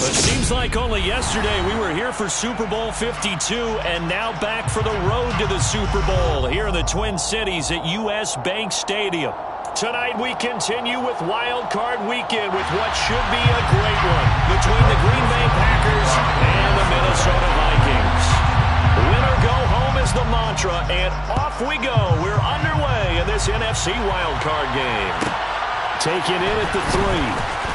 It seems like only yesterday we were here for Super Bowl 52 and now back for the road to the Super Bowl here in the Twin Cities at US Bank Stadium. Tonight we continue with Wild Card Weekend with what should be a great one between the Green Bay Packers and the Minnesota Vikings. Win or go home is the mantra, and off we go. We're underway in this NFC Wild Card game. Taken in at the 3.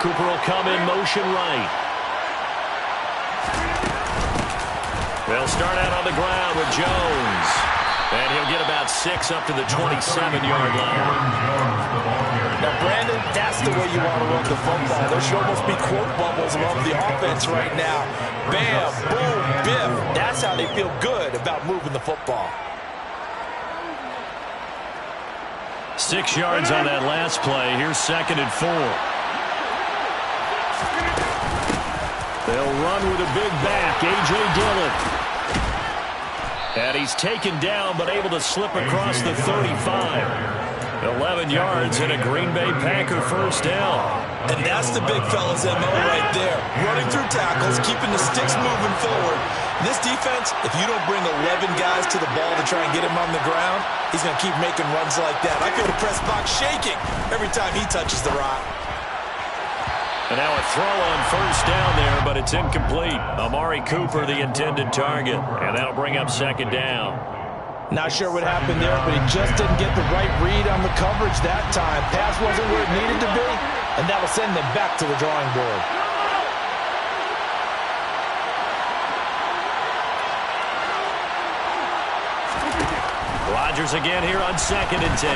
Cooper will come in motion right. They'll start out on the ground with Jones. And he'll get about 6 up to the 27-yard line. Now, Brandon, that's the way you want to run the football. There should almost be quote bubbles above the offense right now. Bam, boom, biff. That's how they feel good about moving the football. 6 yards on that last play. Here's 2nd and 4. They'll run with a big back, A.J. Dillon. And he's taken down but able to slip across the 35. 11 yards and a Green Bay Packer first down. And that's the big fella's MO right there. Running through tackles, keeping the sticks moving forward. This defense, if you don't bring 11 guys to the ball to try and get him on the ground, he's going to keep making runs like that. I feel the press box shaking every time he touches the rock. And now a throw on first down there, but it's incomplete. Amari Cooper, the intended target. And that'll bring up 2nd down. Not sure what happened there, but he just didn't get the right read on the coverage that time. Pass wasn't where it needed to be, and that'll send them back to the drawing board. Rodgers again here on 2nd and 10.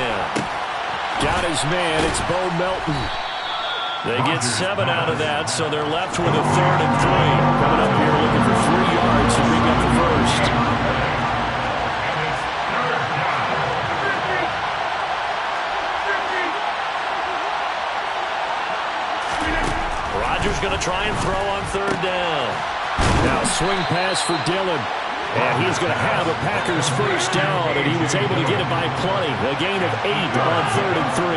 Got his man. It's Bo Melton. They get 7 out of that, so they're left with a 3rd and 3. Coming up here looking for 3 yards to pick up the first. Rodgers going to try and throw on 3rd down. Now swing pass for Dillon. And he's going to have a Packers first down, and he was able to get it by plenty. A gain of 8 on 3rd and 3.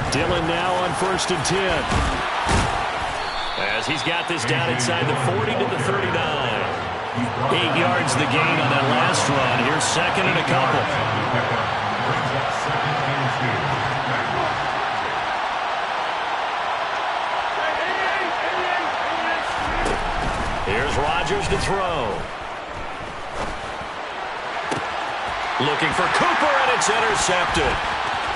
Dillon now on 1st and 10. As he's got this down inside the 40 to the 39. 8 yards the gain on that last run. Here's 2nd and a couple. Here's Rodgers to throw. Looking for Cooper, and it's intercepted.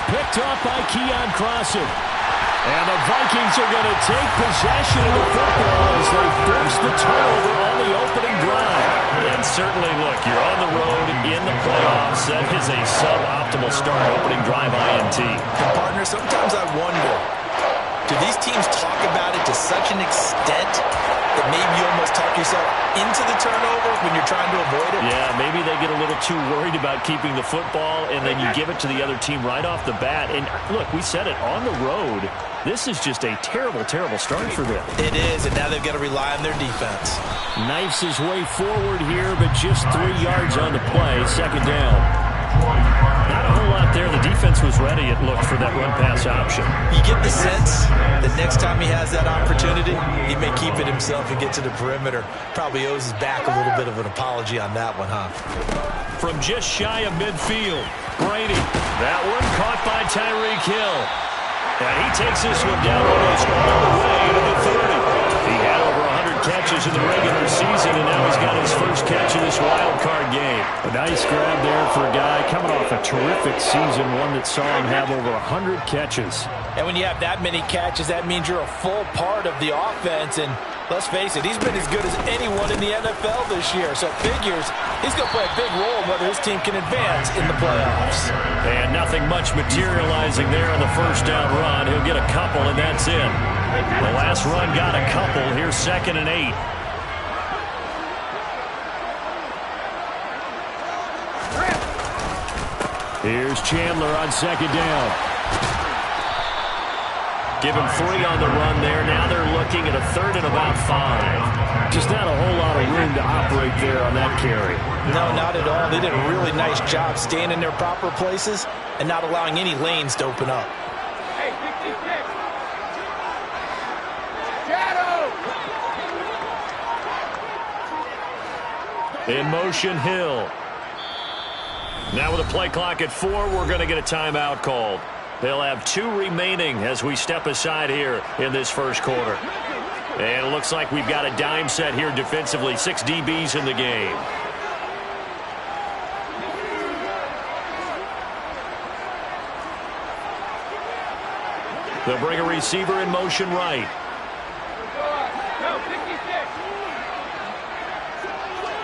Picked off by Keon Crossan. And the Vikings are going to take possession of the football as they force the turnover on the opening drive. And certainly, look, you're on the road in the playoffs. That is a suboptimal start opening drive INT. And partner, sometimes I wonder, do these teams talk about it to such an extent that maybe you almost talk yourself into the turnover when you're trying to avoid it? Yeah, maybe they get a little too worried about keeping the football, and then you give it to the other team right off the bat. And look, we said it, on the road, this is just a terrible, terrible start for them. It is, and now they've got to rely on their defense. Knifes his way forward here, but just 3 yards on the play. 2nd down. Not a whole lot there. The defense was ready, it looked, for that run-pass option. You get the sense that next time he has that opportunity, he may keep it himself and get to the perimeter. Probably owes his back a little bit of an apology on that one, huh? From just shy of midfield, Brady. That one caught by Tyreek Hill. And he takes this one down almost all the way to the 30. He had over 100 catches in the regular season, and now he's got his first catch of this wild card game. A nice grab there for a guy coming off a terrific season, one that saw him have over 100 catches. And when you have that many catches, that means you're a full part of the offense. And Let's face it, he's been as good as anyone in the NFL this year, so it figures he's going to play a big role in whether his team can advance in the playoffs. And nothing much materializing there on the first down run. He'll get a couple, and that's it. The last run got a couple. Here's 2nd and 8. Here's Chandler on 2nd down. Give him 3 on the run there. Now they're looking at a 3rd and about 5. Just not a whole lot of room to operate there on that carry. No, not at all. They did a really nice job staying in their proper places and not allowing any lanes to open up. Hey, 66. Shadow. In motion, Hill. Now with a play clock at 4, we're going to get a timeout called. They'll have 2 remaining as we step aside here in this first quarter. And it looks like we've got a dime set here defensively. 6 DBs in the game. They'll bring a receiver in motion right.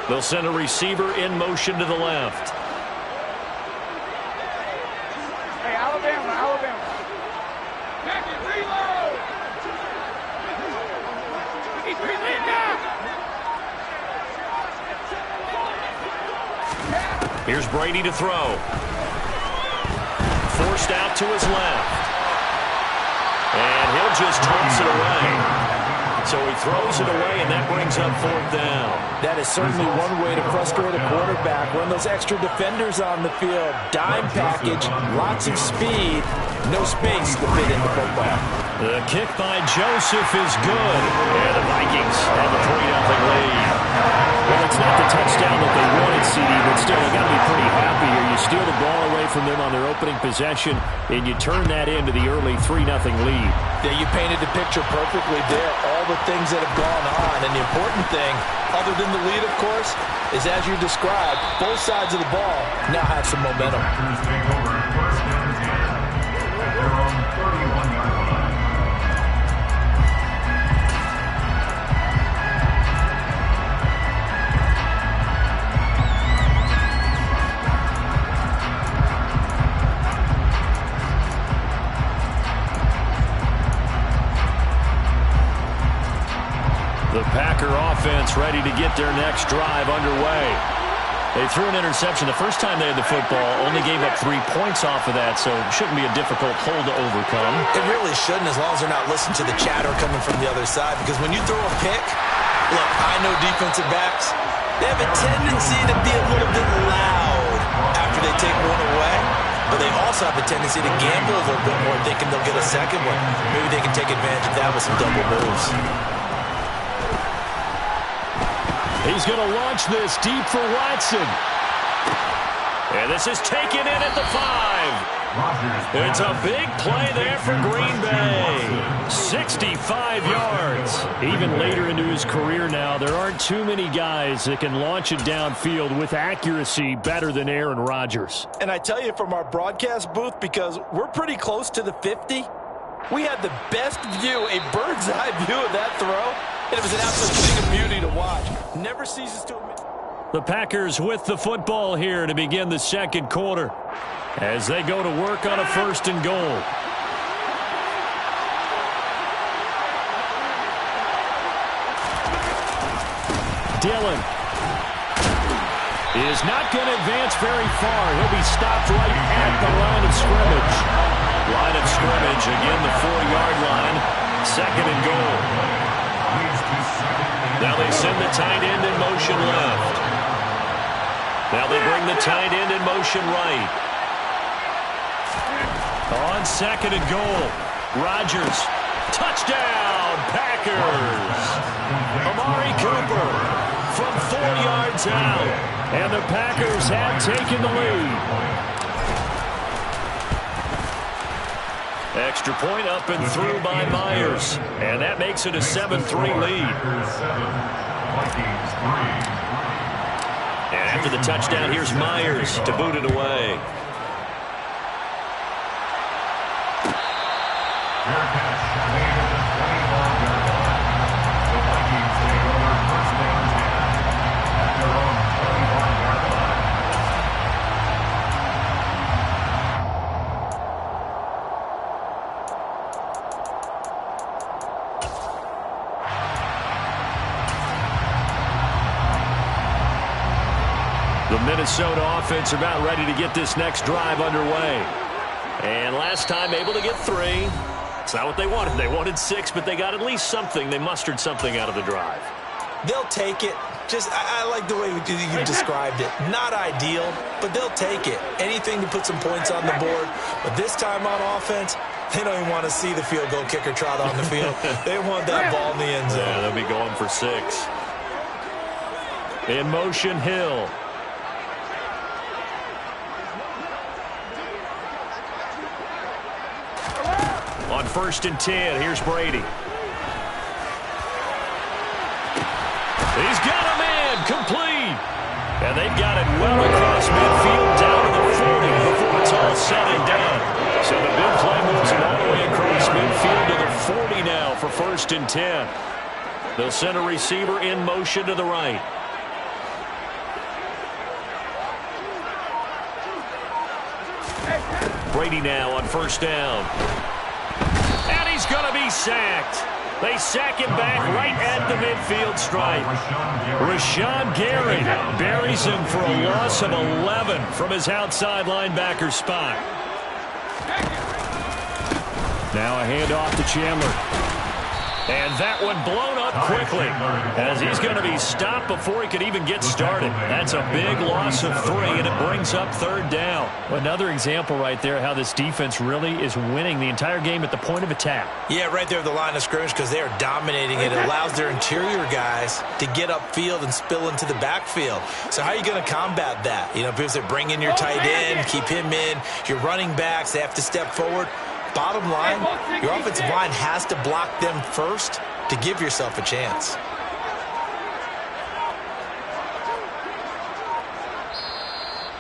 They'll send a receiver in motion to the left. Here's Brady to throw. Forced out to his left. And he'll just toss it away. So he throws it away, and that brings up 4th down. That is certainly one way to frustrate a quarterback. Run those extra defenders on the field. Dime package, lots of speed, no space to fit in the football. The kick by Joseph is good. And the Vikings have a 3-0 lead. Well, it's not the touchdown that they wanted, CD, but still, they've got to be pretty happy here. You steal the ball away from them on their opening possession, and you turn that into the early 3-0 lead. Yeah, you painted the picture perfectly there. All the things that have gone on, and the important thing, other than the lead, of course, is as you described, both sides of the ball now have some momentum. The Packer offense ready to get their next drive underway. They threw an interception the first time they had the football, only gave up 3 points off of that, so it shouldn't be a difficult hole to overcome. It really shouldn't, as long as they're not listening to the chatter coming from the other side, because when you throw a pick, look, I know defensive backs, they have a tendency to be a little bit loud after they take one away, but they also have a tendency to gamble a little bit more, thinking they'll get a second one. Maybe they can take advantage of that with some double moves. He's going to launch this deep for Watson. And this is taken in at the 5. It's a big play there for Green Bay. 65 yards. Even later into his career now, there aren't too many guys that can launch it downfield with accuracy better than Aaron Rodgers. And I tell you, from our broadcast booth, because we're pretty close to the 50, we had the best view, a bird's eye view of that throw. And it was an absolute thing of beauty to watch. Never ceases to amaze. The Packers with the football here to begin the second quarter as they go to work on a 1st and goal. Dillon is not going to advance very far. He'll be stopped right at the line of scrimmage. Line of scrimmage, again the 4-yard line. 2nd and goal. Now they send the tight end in motion left. Now they bring the tight end in motion right. On 2nd and goal, Rodgers. Touchdown, Packers. Amari Cooper from 4 yards out. And the Packers have taken the lead. Extra point up and through by Myers. And that makes it a 7-3 lead. And after the touchdown, here's Myers to boot it away. The Minnesota offense about ready to get this next drive underway. And last time able to get 3. It's not what they wanted. They wanted 6, but they got at least something. They mustered something out of the drive. They'll take it. I like the way you described it. Not ideal, but they'll take it. Anything to put some points on the board. But this time on offense, they don't even want to see the field goal kicker trot on the field. They want that ball in the end zone. Yeah, they'll be going for 6. In motion, Hill. On 1st and 10, here's Brady. He's got a man, complete. And they've got it well across midfield down to the 40 before it's all said and done. So the big play moves it all the way across midfield to the 40 now for 1st and 10. They'll send a receiver in motion to the right. Brady now on 1st down. And he's going to be sacked. They sack him back right at the midfield stripe. Rashawn Gary buries him for a loss of 11 from his outside linebacker spot. Now a handoff to Chandler. And that one blown up quickly as he's going to be stopped before he could even get started. That's a big loss of 3, and it brings up 3rd down. Another example right there how this defense really is winning the entire game at the point of attack. Yeah, right there at the line of scrimmage because they are dominating it. It allows their interior guys to get upfield and spill into the backfield. So how are you going to combat that? You know, people say bring in your tight end, keep him in. Your running backs, they have to step forward. Bottom line, your offensive line has to block them first to give yourself a chance.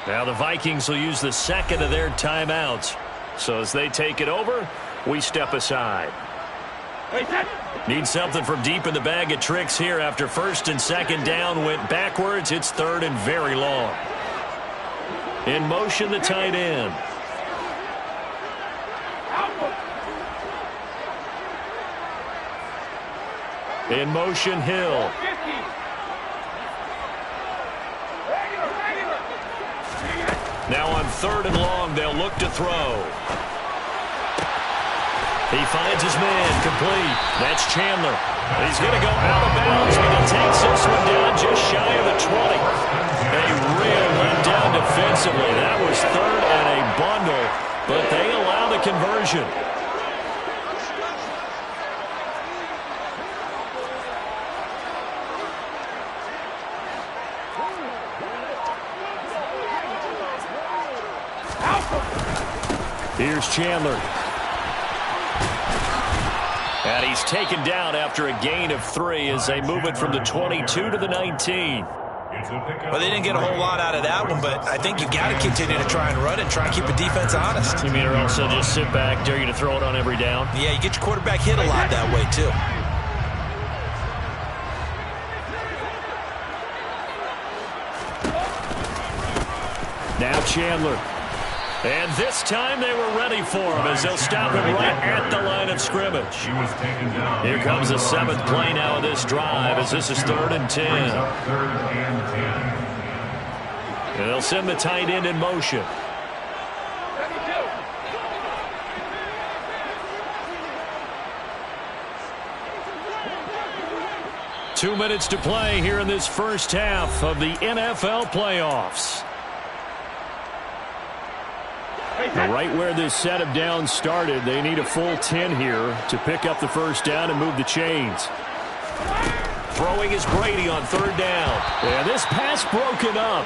Now the Vikings will use the 2nd of their timeouts. So as they take it over, we step aside. Need something from deep in the bag of tricks here after 1st and 2nd down went backwards. It's 3rd and very long. In motion, the tight end. In motion, Hill. Now on 3rd and long, they'll look to throw. He finds his man, complete. That's Chandler. He's going to go out of bounds, but he takes this one down just shy of the 20. A real letdown defensively. That was 3rd and a bundle, but they allow the conversion. Here's Chandler. And he's taken down after a gain of 3 as they move it from the 22 to the 19. Well, they didn't get a whole lot out of that one, but I think you got to continue to try and run it, try and keep the defense honest. You mean or also just sit back, dare you to throw it on every down? Yeah, you get your quarterback hit a lot that way, too. Now Chandler. And this time they were ready for him as they'll stop him right at the line of scrimmage. Here comes the 7th play now of this drive as this is 3rd and 10. And they'll send the tight end in motion. Two minutes to play here in this first half of the NFL playoffs. Right where this set of downs started, they need a full 10 here to pick up the 1st down and move the chains. Throwing is Brady on 3rd down. And this pass broken up.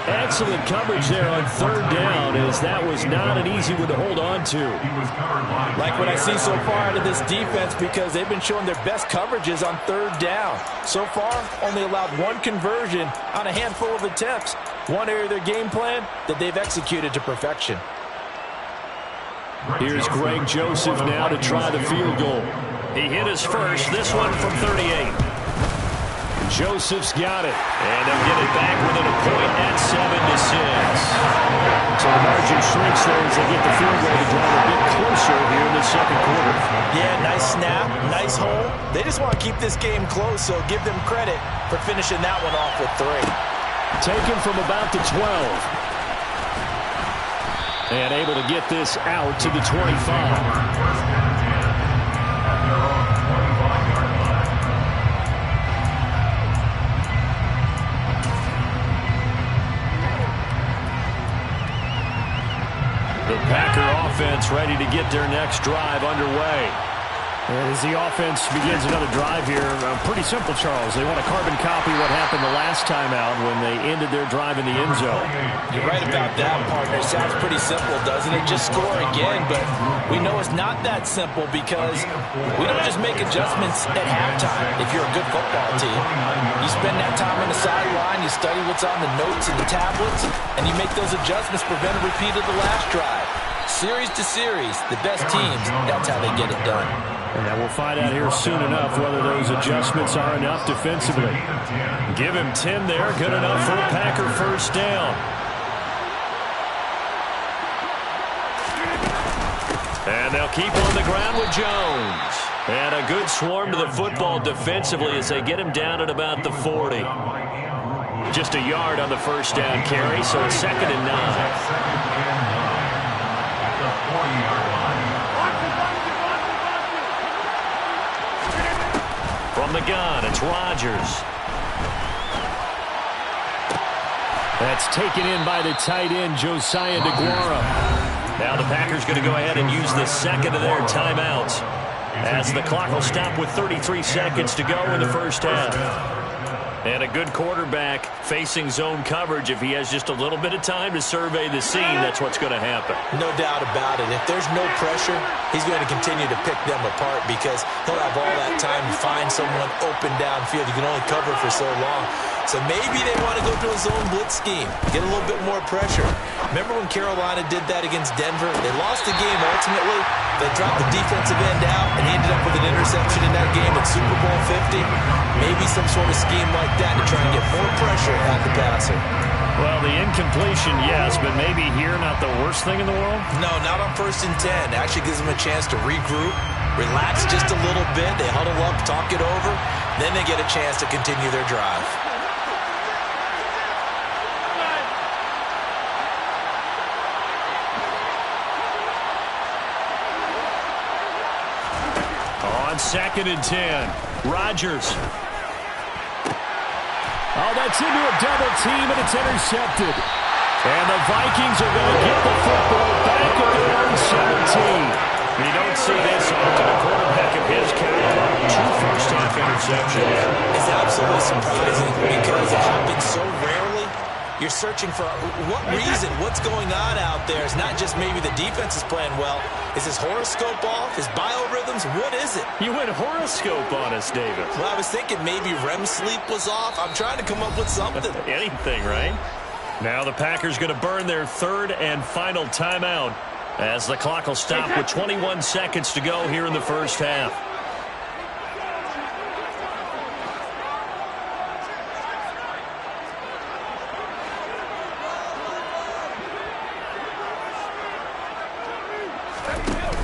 Excellent coverage there on 3rd down as that was not an easy one to hold on to. Like what I see so far out of this defense because they've been showing their best coverages on 3rd down. So far, only allowed 1 conversion on a handful of attempts. One area of their game plan that they've executed to perfection. Here's Greg Joseph now to try the field goal. He hit his first, this one from 38. Joseph's got it, and they'll get it back within a point at 7-6. So the margin shrinks there as they get the field goal to drive a bit closer here in the 2nd quarter. Yeah, nice snap, nice hole. They just want to keep this game close, so give them credit for finishing that one off with 3. Taken from about the 12. And able to get this out to the 25. The Packer offense ready to get their next drive underway. And as the offense begins another drive here, pretty simple, Charles. They want to carbon copy what happened the last time out when they ended their drive in the end zone. You're right about that, partner. It sounds pretty simple, doesn't it? Just score again, but we know it's not that simple because we don't just make adjustments at halftime if you're a good football team. You spend that time on the sideline, you study what's on the notes and the tablets, and you make those adjustments, prevent a repeat of the last drive. Series to series, the best teams, that's how they get it done. And we'll find out here soon enough whether those adjustments are enough defensively. Give him 10 there. Good enough for a Packer first down. And they'll keep on the ground with Jones. And a good swarm to the football defensively as they get him down at about the 40. Just a yard on the first down carry, so it's 2nd and 9. From the gun, it's Rodgers. That's taken in by the tight end, Josiah DeGuara. Now the Packers going to go ahead and use the second of their timeouts as the clock will stop with 33 seconds to go in the first half. And a good quarterback facing zone coverage. If he has just a little bit of time to survey the scene, that's what's going to happen. No doubt about it. If there's no pressure, he's going to continue to pick them apart because he'll have all that time to find someone open downfield. You can only cover for so long. So maybe they want to go to a zone blitz scheme, get a little bit more pressure. Remember when Carolina did that against Denver? They lost the game ultimately. They dropped the defensive end out, and he ended up with an interception in that game at Super Bowl 50. Maybe some sort of scheme like that to try and get more pressure at the passer. Well, the incompletion, yes, but maybe here not the worst thing in the world? No, not on 1st and 10. Actually gives them a chance to regroup, relax just a little bit. They huddle up, talk it over. Then they get a chance to continue their drive. On 2nd and 10, Rodgers. Oh, that's into a double team, and it's intercepted. And the Vikings are going to get the football back at their own 17. You don't see this often. A quarterback of his caliber, 2 first-half interceptions. It's absolutely surprising because it happens so rarely. You're searching for what reason, what's going on out there. It's not just maybe the defense is playing well. Is his horoscope off? His biorhythms? What is it? You went horoscope on us, David. Well, I was thinking maybe REM sleep was off. I'm trying to come up with something. Anything, right? Now the Packers going to burn their 3rd and final timeout as the clock will stop with 21 seconds to go here in the first half.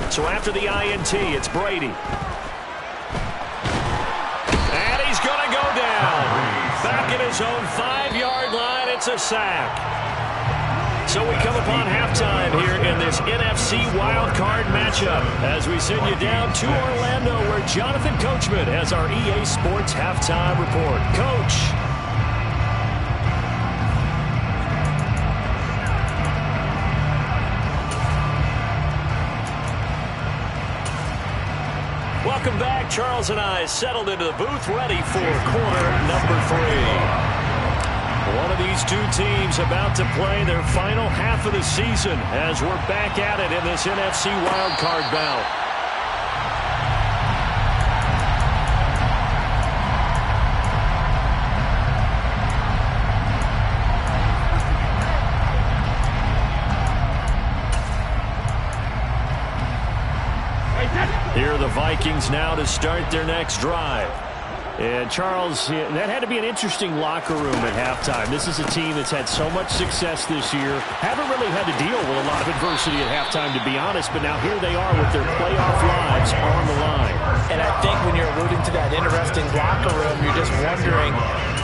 So after the INT, it's Brady. And he's going to go down. Back at his own 5-yard line, it's a sack. So we come upon halftime here in this NFC wildcard matchup as we send you down to Orlando where Jonathan Coachman has our EA Sports halftime report. Coach. Welcome back. Charles and I settled into the booth ready for quarter number 3. One of these two teams about to play their final half of the season as we're back at it in this NFC wildcard bout. Here are the Vikings now to start their next drive. And, Charles, that had to be an interesting locker room at halftime. This is a team that's had so much success this year. Haven't really had to deal with a lot of adversity at halftime, to be honest. But now here they are with their playoff lives on the line. And I think when you're alluding to that interesting locker room, you're just wondering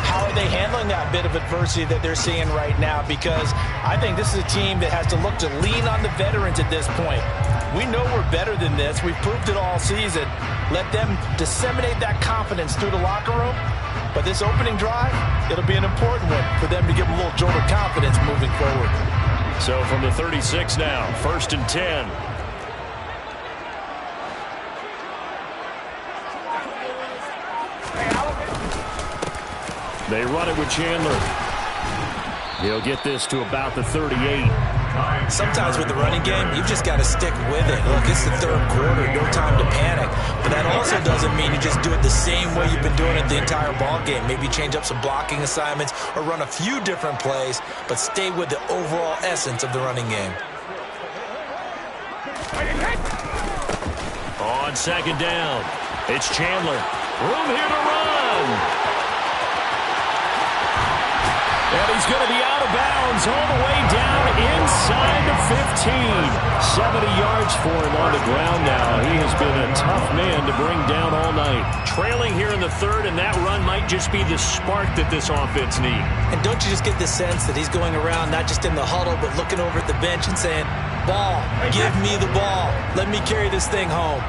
how are they handling that bit of adversity that they're seeing right now? Because I think this is a team that has to look to lean on the veterans at this point. We know we're better than this. We've proved it all season. Let them disseminate that confidence through the locker room. But this opening drive, it'll be an important one for them to give them a little jolt of confidence moving forward. So from the 36 now, 1st and 10. They run it with Chandler. He'll get this to about the 38. Sometimes with the running game, you've just got to stick with it. Look, it's the third quarter, no time to panic. But that also doesn't mean you just do it the same way you've been doing it the entire ball game. Maybe change up some blocking assignments or run a few different plays, but stay with the overall essence of the running game. On 2nd down, it's Chandler. Room here to run. And he's going to be out of bounds all the way down inside the 15. 70 yards for him on the ground now. He has been a tough man to bring down all night. Trailing here in the 3rd, and that run might just be the spark that this offense needs. And don't you just get the sense that he's going around not just in the huddle, but looking over at the bench and saying, ball, give me the ball. Let me carry this thing home.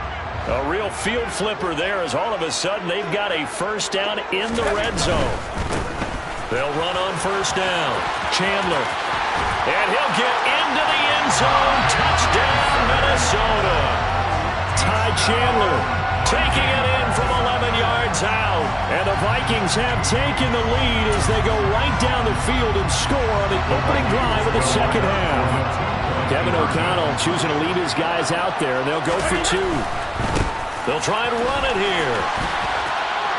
A real field flipper there as all of a sudden they've got a first down in the red zone. They'll run on 1st down. Chandler. And he'll get into the end zone. Touchdown, Minnesota. Ty Chandler taking it in from 11 yards out. And the Vikings have taken the lead as they go right down the field and score on the opening drive of the 2nd half. Kevin O'Connell choosing to leave his guys out there. They'll go for 2. They'll try and run it here.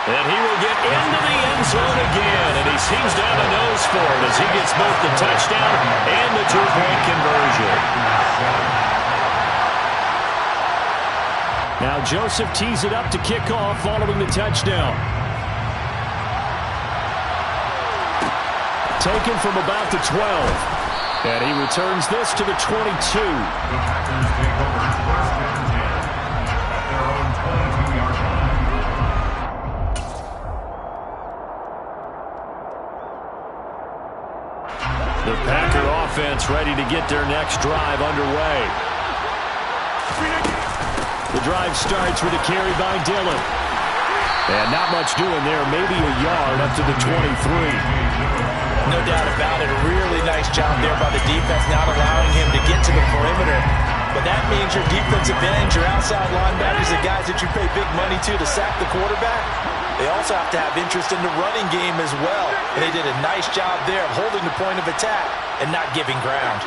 And he will get into the end zone again. And he seems to have a nose for it as he gets both the touchdown and the 2-point conversion. Now Joseph tees it up to kick off following the touchdown. Taken from about the 12. And he returns this to the 22. The Packer offense ready to get their next drive underway. The drive starts with a carry by Dillon. And not much doing there, maybe a yard up to the 23. No doubt about it. A really nice job there by the defense, not allowing him to get to the perimeter. But that means your defensive ends, your outside linebackers, the guys that you pay big money to sack the quarterback, they also have to have interest in the running game as well. And they did a nice job there of holding the point of attack and not giving ground.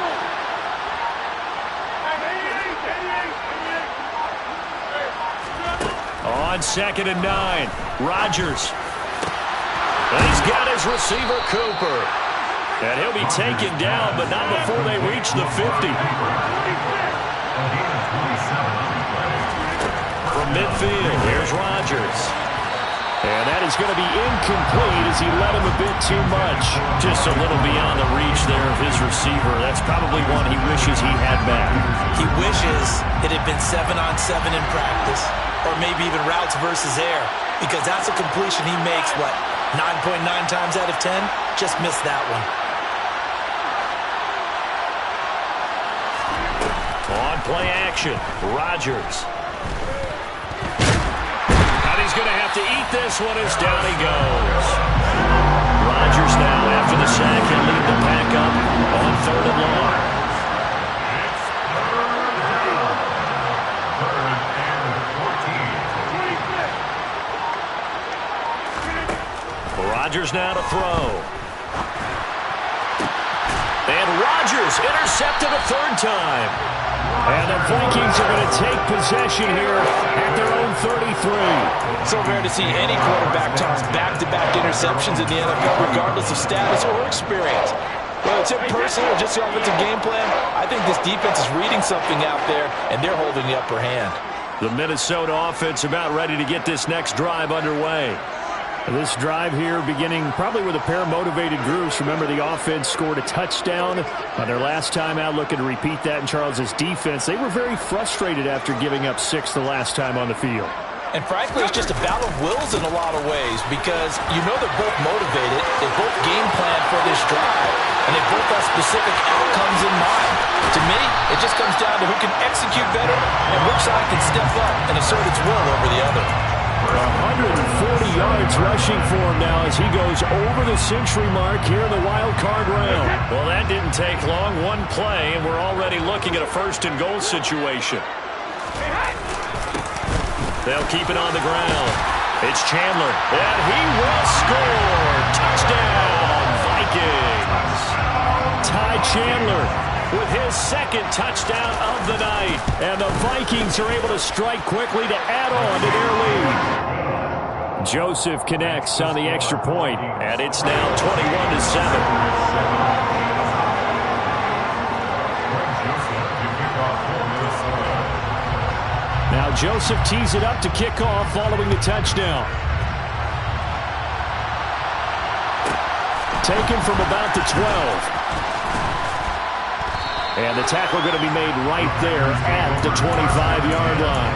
On 2nd and 9, Rodgers. And he's got his receiver, Cooper. And he'll be taken down, but not before they reach the 50. From midfield, here's Rodgers. And that is going to be incomplete as he led him a bit too much. Just a little beyond the reach there of his receiver. That's probably one he wishes he had back. He wishes it had been 7-on-7 in practice, or maybe even routes versus air, because that's a completion he makes, what, 9.9 times out of 10? Just missed that one. On play action, Rodgers. He's going to have to eat this one as down he goes. Rodgers now, after the sack, he'll lead the pack up on 3rd and long. Rodgers now to throw. And Rodgers intercepted a 3rd time. And the Vikings are going to take possession here at their own 33. So rare to see any quarterback toss back-to-back interceptions in the NFL, regardless of status or experience. Whether it's personal or just the offensive game plan, I think this defense is reading something out there, and they're holding the upper hand. The Minnesota offense about ready to get this next drive underway. This drive here beginning probably with a pair of motivated groups. Remember, the offense scored a touchdown on their last time out, looking to repeat that in Charles's defense. They were very frustrated after giving up 6 the last time on the field. And frankly, it's just a battle of wills in a lot of ways because you know they're both motivated, they both game plan for this drive, and they both have specific outcomes in mind. To me, it just comes down to who can execute better and which side can step up and assert its will over the other. 140 yards rushing for him now as he goes over the century mark here in the wild card round. Well, that didn't take long. One play, and we're already looking at a first-and-goal situation. They'll keep it on the ground. It's Chandler, and he will score. Touchdown, Vikings. Ty Chandler with his second touchdown of the night. And the Vikings are able to strike quickly to add on to their lead. Joseph connects on the extra point, and it's now 21-7. Now Joseph tees it up to kick off following the touchdown. Taken from about the 12. And the tackle going to be made right there at the 25-yard line.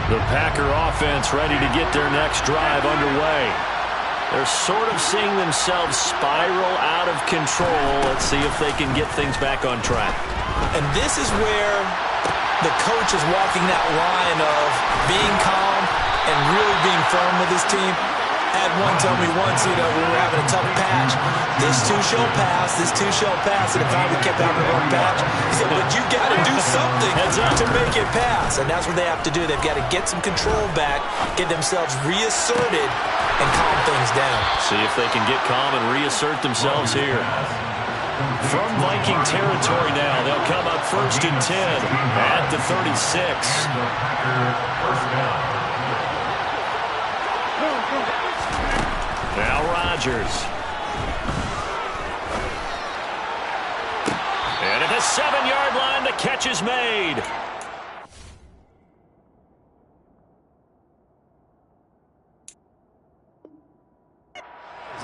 The Packer offense ready to get their next drive underway. They're sort of seeing themselves spiral out of control. Let's see if they can get things back on track. And this is where the coach is walking that line of being calm and really being firm with his team. I had one tell me once, we were having a tough patch. This too shall pass, this too shall pass. And if I would kept having a rough patch, he said, but you got to do something to make it pass. And that's what they have to do. They've got to get some control back, get themselves reasserted, and calm things down. See if they can get calm and reassert themselves here. From Viking territory now, they'll come up 1st and 10 at the 36. Now Rodgers. And at the 7-yard line, the catch is made.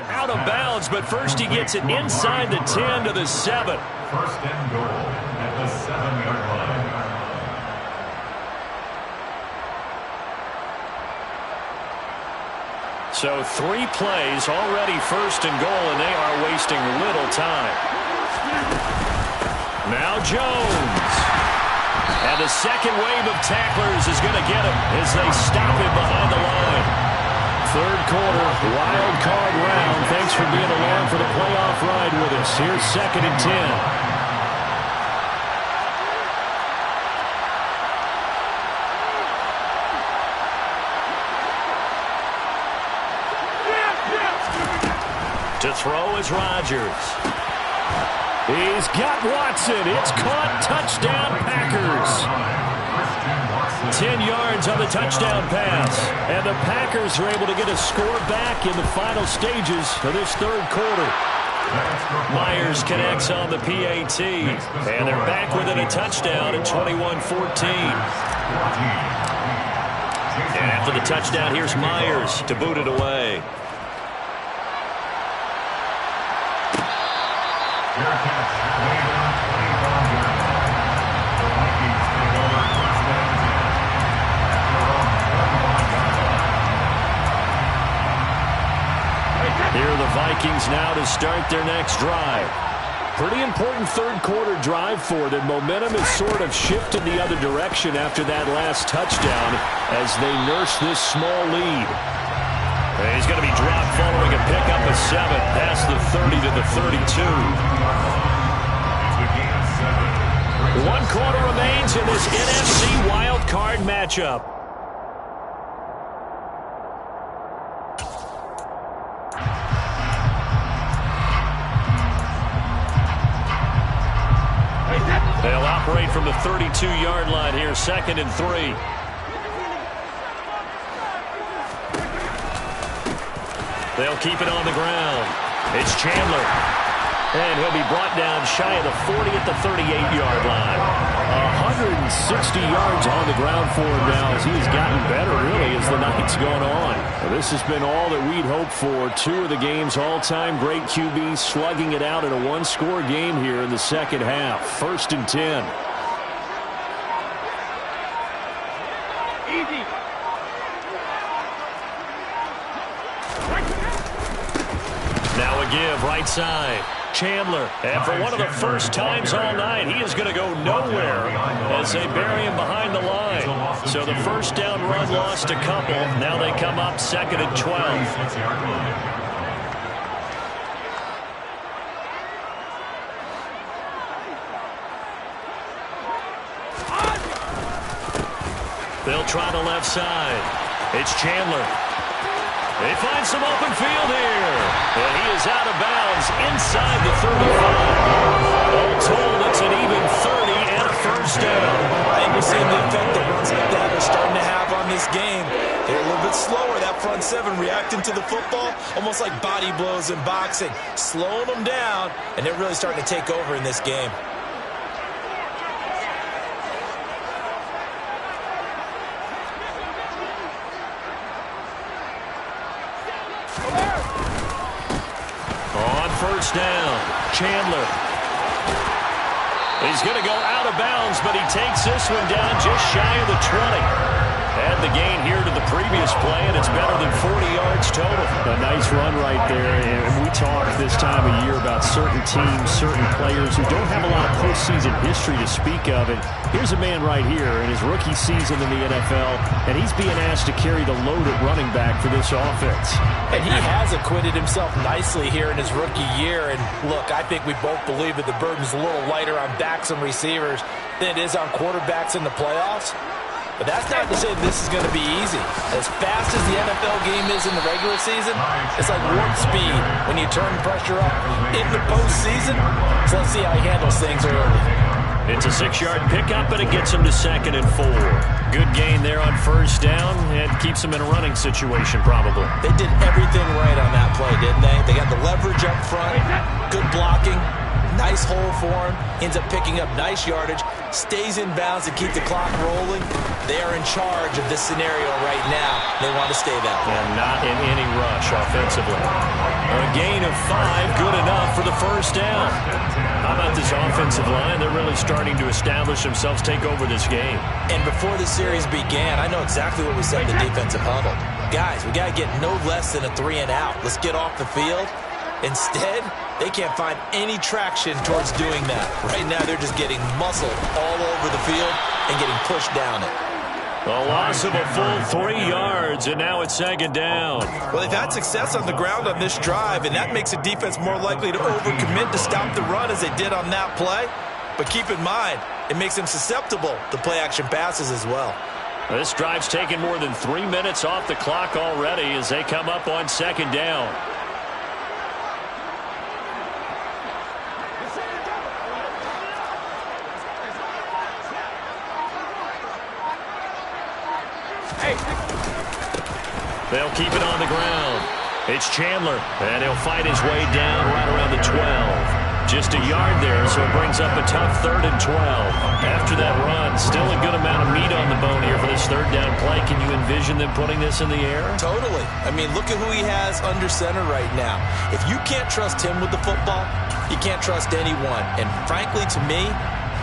Out of bounds, but first he gets it inside the 10 to the 7. 1st and goal at the 7-yard line. So 3 plays, already 1st and goal, and they are wasting little time. Now Jones. And the second wave of tacklers is going to get him as they stop him behind the line. 3rd quarter, wild card round. Thanks for being along for the playoff ride with us. Here's 2nd and 10. To throw is Rodgers. He's got Watson. It's caught. Touchdown, Packers. 10 yards on the touchdown pass. And the Packers are able to get a score back in the final stages of this 3rd quarter. Myers connects on the PAT. And they're back within a touchdown at 21-14. And after the touchdown, here's Myers to boot it away. Here are the Vikings now to start their next drive. Pretty important 3rd quarter drive for them. Momentum is sort of shifted the other direction after that last touchdown as they nurse this small lead. And he's going to be dropped following a pickup of 7 past the 30 to the 32. 1 quarter remains in this NFC wild card matchup. They'll operate from the 32-yard line here, 2nd and 3. They'll keep it on the ground. It's Chandler. And he'll be brought down shy of the 40 at the 38-yard line. 160 yards on the ground for him now as he's gotten better, really, as the night's gone on. Well, this has been all that we'd hoped for. Two of the game's all-time great QBs slugging it out in a one-score game here in the second half. 1st and 10. Now a give right side. Chandler, and for one of the first times all night, he is going to go nowhere as they bury him behind the line. So the first down run lost a couple. Now they come up 2nd and 12. They'll try the left side. It's Chandler. They find some open field here. And he is out of bounds inside the 35. All told, it's an even 30 and a first down. I think we're seeing the effect that runs like that are starting to have on this game. They're a little bit slower, that front seven, reacting to the football, almost like body blows in boxing, slowing them down, and they're really starting to take over in this game. On first down, Chandler. He's going to go out of bounds, but he takes this one down just shy of the 20. Add the gain here to the previous play, and it's better than 40 yards total. A nice run right there, and we talk this time of year about certain teams, certain players who don't have a lot of postseason history to speak of. And here's a man right here in his rookie season in the NFL, and he's being asked to carry the load at running back for this offense. And he has acquitted himself nicely here in his rookie year. And look, I think we both believe that the burden's a little lighter on backs and receivers than it is on quarterbacks in the playoffs. But that's not to say this is going to be easy. As fast as the NFL game is in the regular season, it's like warp speed when you turn pressure up in the postseason. So let's see how he handles things early. It's a 6-yard pickup, and it gets him to 2nd and 4. Good gain there on first down, and keeps him in a running situation probably. They did everything right on that play, didn't they? They got the leverage up front, good blocking, nice hole for him, ends up picking up nice yardage, stays in bounds to keep the clock rolling. They are in charge of this scenario right now. They want to stay that way. And not in any rush offensively. A gain of 5, good enough for the first down. How about this offensive line? They're really starting to establish themselves, take over this game. And before the series began, I know exactly what we said in the defensive huddle. Guys, we got to get no less than a 3 and out. Let's get off the field. Instead, they can't find any traction towards doing that. Right now, they're just getting muscled all over the field and getting pushed down it. A loss of a full 3 yards, and now it's 2nd down. Well, they've had success on the ground on this drive, and that makes a defense more likely to overcommit to stop the run as they did on that play. But keep in mind, it makes them susceptible to play-action passes as well. This drive's taken more than 3 minutes off the clock already as they come up on 2nd down. They'll keep it on the ground. It's Chandler, and he'll fight his way down right around the 12. Just a yard there, so it brings up a tough 3rd and 12. After that run, still a good amount of meat on the bone here for this 3rd down play. Can you envision them putting this in the air? Totally. I mean, look at who he has under center right now. If you can't trust him with the football, you can't trust anyone. And frankly, to me,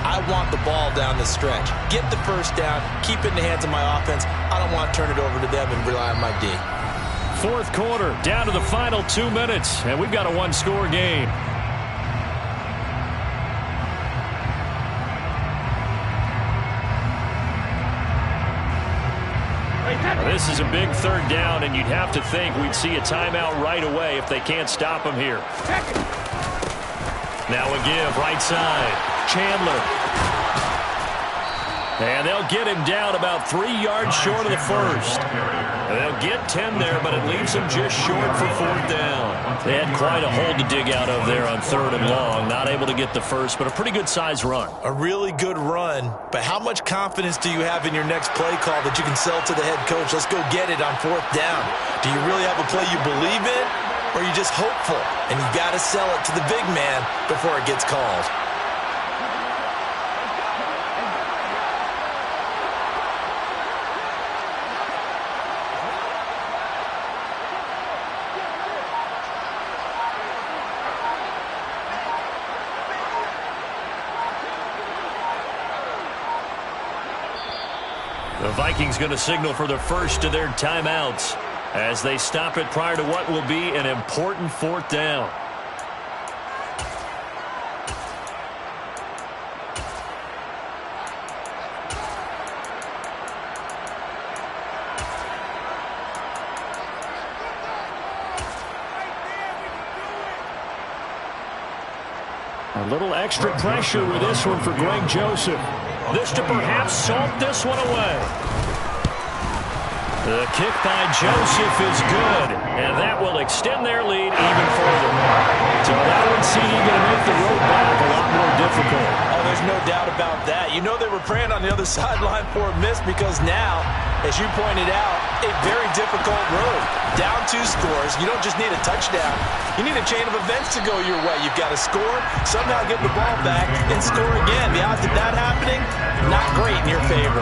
I want the ball down the stretch. Get the first down, keep it in the hands of my offense. I don't want to turn it over to them and rely on my D. 4th quarter, down to the final 2 minutes, and we've got a one-score game. This is a big 3rd down, and you'd have to think we'd see a timeout right away if they can't stop him here. Now a give, right side. Chandler. And they'll get him down about 3 yards short of the first. They'll get 10 there, but it leaves them just short for 4th down. They had quite a hole to dig out of there on 3rd and long. Not able to get the first, but a pretty good-sized run. A really good run, but how much confidence do you have in your next play call that you can sell to the head coach? Let's go get it on 4th down. Do you really have a play you believe in? or you're just hopeful, and you got to sell it to the big man before it gets called. The Vikings going to signal for the first of their timeouts as they stop it prior to what will be an important fourth down. A little extra pressure with this one for Greg Joseph. This to perhaps salt this one away. The kick by Joseph is good, and that will extend their lead even further. So that one seeming going to make the road back a lot more difficult. Oh, there's no doubt about that. You know they were praying on the other sideline for a miss because now, as you pointed out, a very difficult road. Down 2 scores. You don't just need a touchdown. You need a chain of events to go your way. You've got to score, somehow get the ball back, and score again. The odds of that happening, not great in your favor.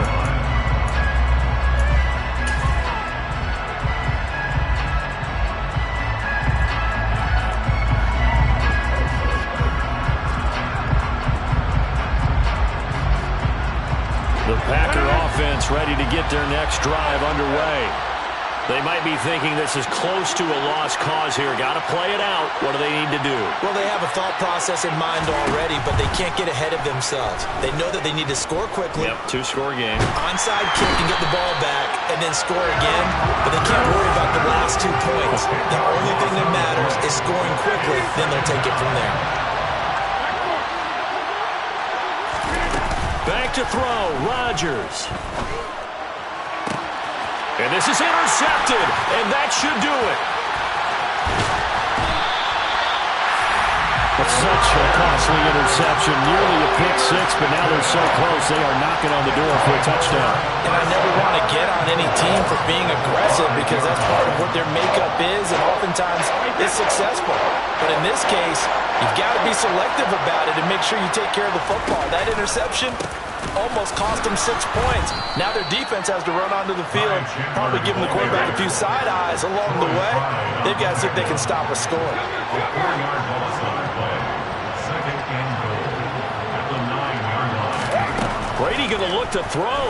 The Packer offense ready to get their next drive underway. They might be thinking this is close to a lost cause here. Got to play it out. What do they need to do? Well, they have a thought process in mind already, but they can't get ahead of themselves. They know that they need to score quickly. Yep, 2-score game. Onside kick and get the ball back, and then score again. But they can't worry about the last 2 points. The only thing that matters is scoring quickly. Then they'll take it from there. Back to throw, Rodgers. And this is intercepted, and that should do it. It's such a costly interception, nearly a pick 6, but now they're so close they are knocking on the door for a touchdown. And I never want to get on any team for being aggressive because that's part of what their makeup is, and oftentimes it's successful. But in this case, you've got to be selective about it and make sure you take care of the football. That interception almost cost them 6 points. Now their defense has to run onto the field, probably giving the quarterback a few side eyes along the way. They've got to see if they can stop a score. 4-yard ball stop play. Second and goal at the 9-yard line. Brady going to look to throw.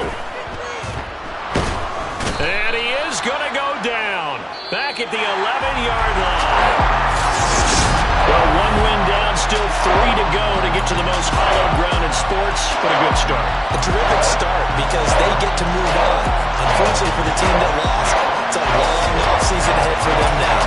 And he is going to go down. Back at the 11-yard line. Well, 1 win down, still 3 to go to get to the most hallowed ground in sports, but a good start. A terrific start because they get to move on. Unfortunately for the team that lost, it's a long offseason ahead for them now.